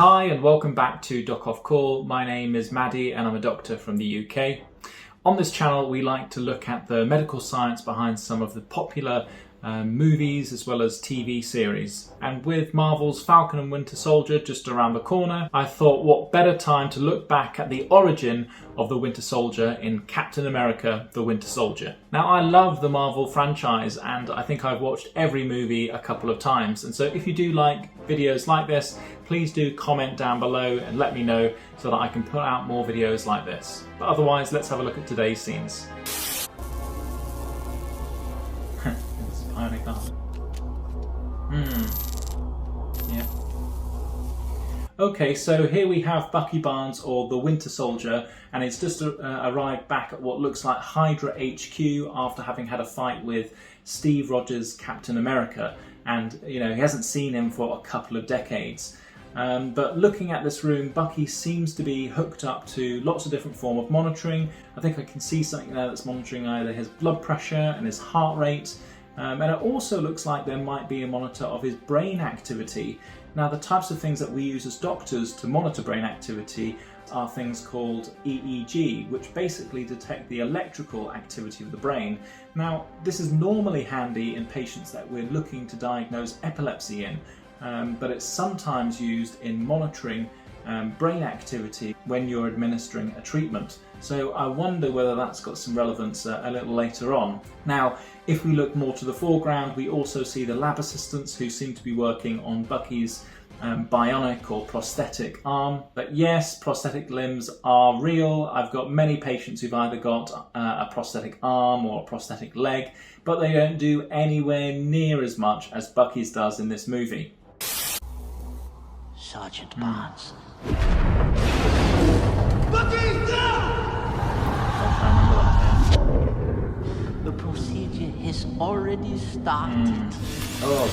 Hi and welcome back to doc.offcall. My name is Maddie and I'm a doctor from the UK. On this channel we like to look at the medical science behind some of the popular movies as well as TV series. And with Marvel's Falcon and Winter Soldier just around the corner, I thought what better time to look back at the origin of the Winter Soldier in Captain America the Winter Soldier. Now I love the Marvel franchise and I think I've watched every movie a couple of times, and so if you do like videos like this, please do comment down below and let me know so that I can put out more videos like this. But otherwise, let's have a look at today's scenes. Bionic arm. Yeah. Okay, so here we have Bucky Barnes, or the Winter Soldier, and it's just arrived back at what looks like Hydra HQ after having had a fight with Steve Rogers' Captain America. And, you know, he hasn't seen him for a couple of decades. But looking at this room, Bucky seems to be hooked up to lots of different form of monitoring. I think I can see something there that's monitoring either his blood pressure and his heart rate. And it also looks like there might be a monitor of his brain activity. Now, the types of things that we use as doctors to monitor brain activity are things called EEG, which basically detect the electrical activity of the brain. Now, this is normally handy in patients that we're looking to diagnose epilepsy in, but it's sometimes used in monitoring brain activity when you're administering a treatment. So I wonder whether that's got some relevance a little later on. Now, if we look more to the foreground, we also see the lab assistants who seem to be working on Bucky's bionic or prosthetic arm. But yes, prosthetic limbs are real. I've got many patients who've either got a prosthetic arm or a prosthetic leg, but they don't do anywhere near as much as Bucky's does in this movie. Sergeant Barnes. Bucky, down! The procedure has already started. Oh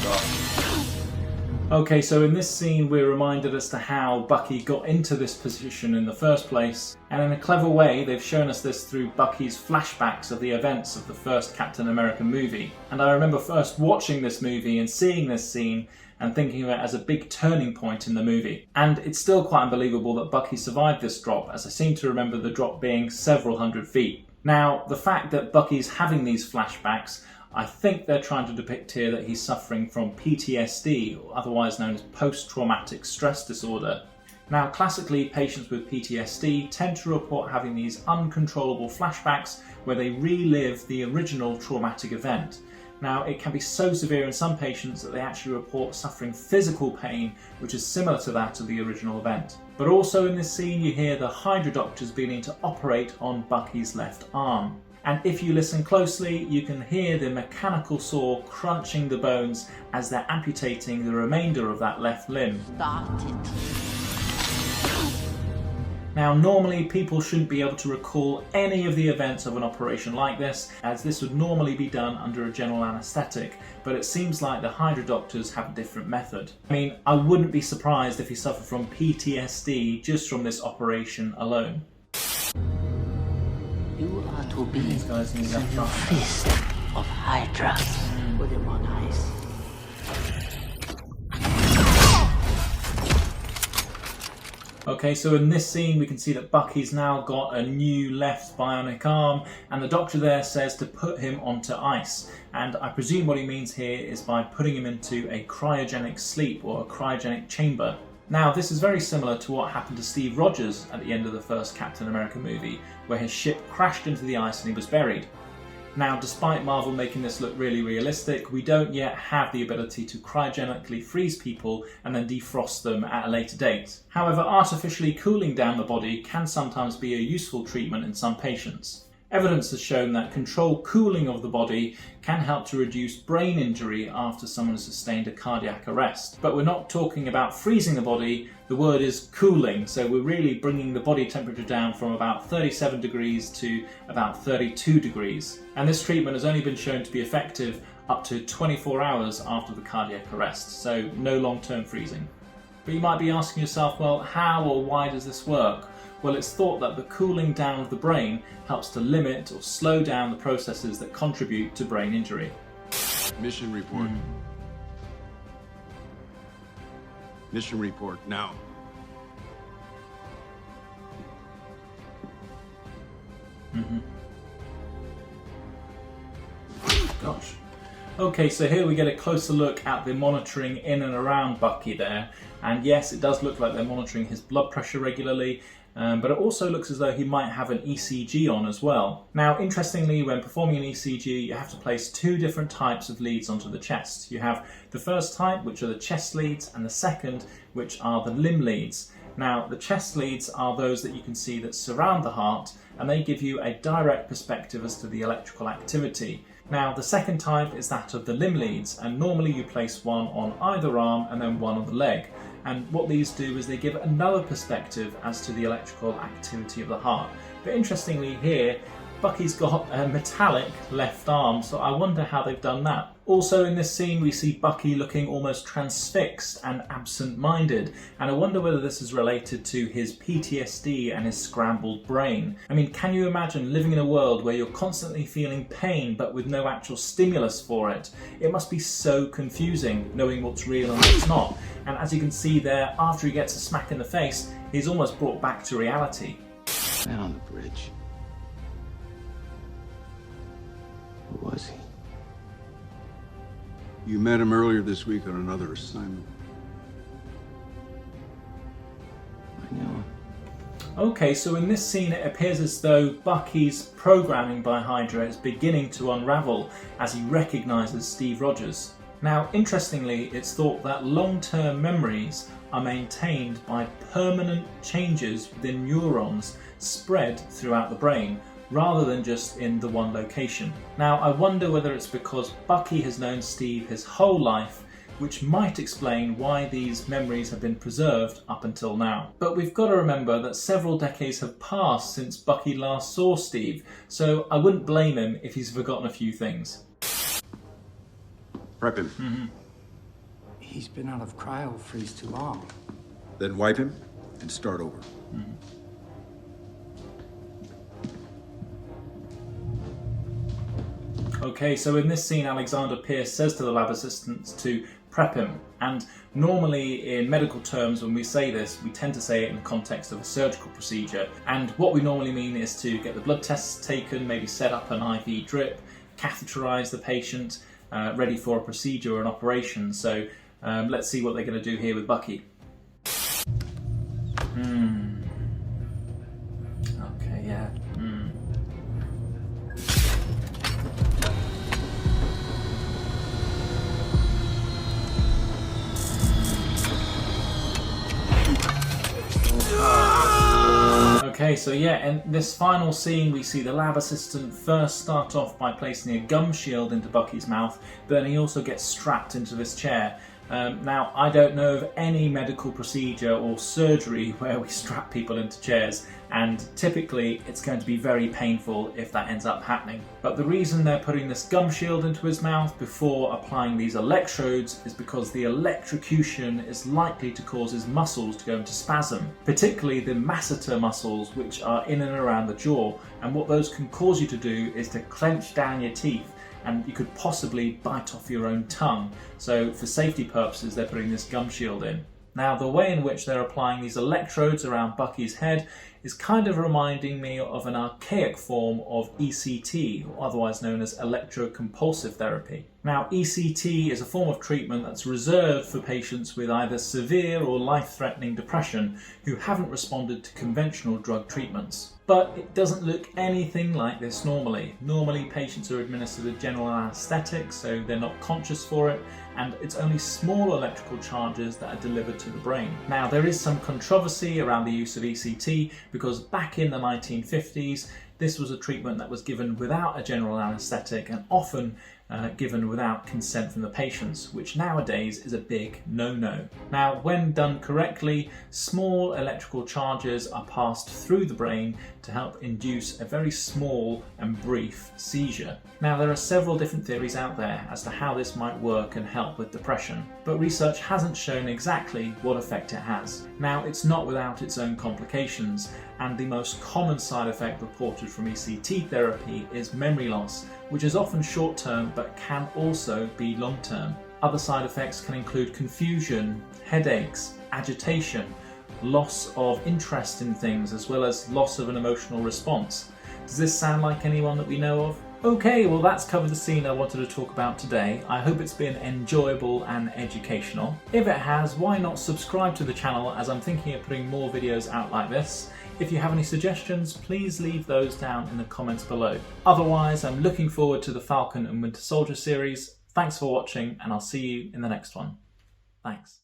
god. Okay, so in this scene we're reminded as to how Bucky got into this position in the first place, and in a clever way they've shown us this through Bucky's flashbacks of the events of the first Captain America movie. And I remember first watching this movie and seeing this scene and thinking of it as a big turning point in the movie. And it's still quite unbelievable that Bucky survived this drop, as I seem to remember the drop being several hundred feet. Now, the fact that Bucky's having these flashbacks, I think they're trying to depict here that he's suffering from PTSD, otherwise known as post-traumatic stress disorder. Now, classically, patients with PTSD tend to report having these uncontrollable flashbacks where they relive the original traumatic event. Now, it can be so severe in some patients that they actually report suffering physical pain, which is similar to that of the original event. But also in this scene, you hear the Hydra doctors beginning to operate on Bucky's left arm. And if you listen closely, you can hear the mechanical saw crunching the bones as they're amputating the remainder of that left limb. Started. Now, normally people shouldn't be able to recall any of the events of an operation like this, as this would normally be done under a general anaesthetic, but it seems like the Hydra doctors have a different method. I mean, I wouldn't be surprised if he suffered from PTSD just from this operation alone. You are to be These guys need that the fist of Hydra. Put him on ice. Okay, so in this scene we can see that Bucky's now got a new left bionic arm, and the doctor there says to put him onto ice. And I presume what he means here is by putting him into a cryogenic sleep or a cryogenic chamber. Now, this is very similar to what happened to Steve Rogers at the end of the first Captain America movie, where his ship crashed into the ice and he was buried. Now, despite Marvel making this look really realistic, we don't yet have the ability to cryogenically freeze people and then defrost them at a later date. However, artificially cooling down the body can sometimes be a useful treatment in some patients. Evidence has shown that controlled cooling of the body can help to reduce brain injury after someone has sustained a cardiac arrest. But we're not talking about freezing the body, the word is cooling, so we're really bringing the body temperature down from about 37 degrees to about 32 degrees. And this treatment has only been shown to be effective up to 24 hours after the cardiac arrest, so no long-term freezing. But you might be asking yourself, well, how or why does this work? Well, it's thought that the cooling down of the brain helps to limit or slow down the processes that contribute to brain injury. Mission report. Mission report now. Gosh. Okay, so here we get a closer look at the monitoring in and around Bucky there. And yes, it does look like they're monitoring his blood pressure regularly, but it also looks as though he might have an ECG on as well. Now, interestingly, when performing an ECG, you have to place two different types of leads onto the chest. You have the first type, which are the chest leads, and the second, which are the limb leads. Now, the chest leads are those that you can see that surround the heart, and they give you a direct perspective as to the electrical activity. Now, the second type is that of the limb leads, and normally you place one on either arm and then one on the leg. And what these do is they give another perspective as to the electrical activity of the heart. But interestingly here, Bucky's got a metallic left arm, so I wonder how they've done that. Also in this scene we see Bucky looking almost transfixed and absent-minded, and I wonder whether this is related to his PTSD and his scrambled brain. I mean, can you imagine living in a world where you're constantly feeling pain but with no actual stimulus for it? It must be so confusing knowing what's real and what's not. And as you can see there, after he gets a smack in the face, he's almost brought back to reality. Man on the bridge. Who was he? You met him earlier this week on another assignment. I knew him. Okay, so in this scene it appears as though Bucky's programming by Hydra is beginning to unravel as he recognises Steve Rogers. Now, interestingly, it's thought that long-term memories are maintained by permanent changes within neurons spread throughout the brain, rather than just in the one location. Now, I wonder whether it's because Bucky has known Steve his whole life, which might explain why these memories have been preserved up until now. But we've got to remember that several decades have passed since Bucky last saw Steve, so I wouldn't blame him if he's forgotten a few things. Prep him. He's been out of cryo freeze too long. Then wipe him and start over. Okay, so in this scene, Alexander Pierce says to the lab assistants to prep him. And normally in medical terms, when we say this, we tend to say it in the context of a surgical procedure. And what we normally mean is to get the blood tests taken, maybe set up an IV drip, catheterize the patient, ready for a procedure or an operation. So let's see what they're going to do here with Bucky. Okay, yeah. Okay, so yeah, in this final scene we see the lab assistant first start off by placing a gum shield into Bucky's mouth, but then he also gets strapped into this chair. Now, I don't know of any medical procedure or surgery where we strap people into chairs, and typically it's going to be very painful if that ends up happening. But the reason they're putting this gum shield into his mouth before applying these electrodes is because the electrocution is likely to cause his muscles to go into spasm, particularly the masseter muscles, which are in and around the jaw, and what those can cause you to do is to clench down your teeth, and you could possibly bite off your own tongue. So for safety purposes, they're putting this gum shield in. Now, the way in which they're applying these electrodes around Bucky's head is kind of reminding me of an archaic form of ECT, or otherwise known as electrocompulsive therapy. Now, ECT is a form of treatment that's reserved for patients with either severe or life-threatening depression who haven't responded to conventional drug treatments. But it doesn't look anything like this normally. Normally, patients are administered a general anaesthetic, so they're not conscious for it, and it's only small electrical charges that are delivered to the brain. Now, there is some controversy around the use of ECT because back in the 1950s, this was a treatment that was given without a general anaesthetic and often given without consent from the patients, which nowadays is a big no-no. Now, when done correctly, small electrical charges are passed through the brain to help induce a very small and brief seizure. Now, there are several different theories out there as to how this might work and help with depression, but research hasn't shown exactly what effect it has. Now, it's not without its own complications, and the most common side effect reported from ECT therapy is memory loss, which is often short-term but can also be long-term. Other side effects can include confusion, headaches, agitation, loss of interest in things, as well as loss of an emotional response. Does this sound like anyone that we know of? Okay, well that's covered the scene I wanted to talk about today. I hope it's been enjoyable and educational. If it has, why not subscribe to the channel, as I'm thinking of putting more videos out like this. If you have any suggestions, please leave those down in the comments below. Otherwise, I'm looking forward to the Falcon and Winter Soldier series. Thanks for watching, and I'll see you in the next one. Thanks.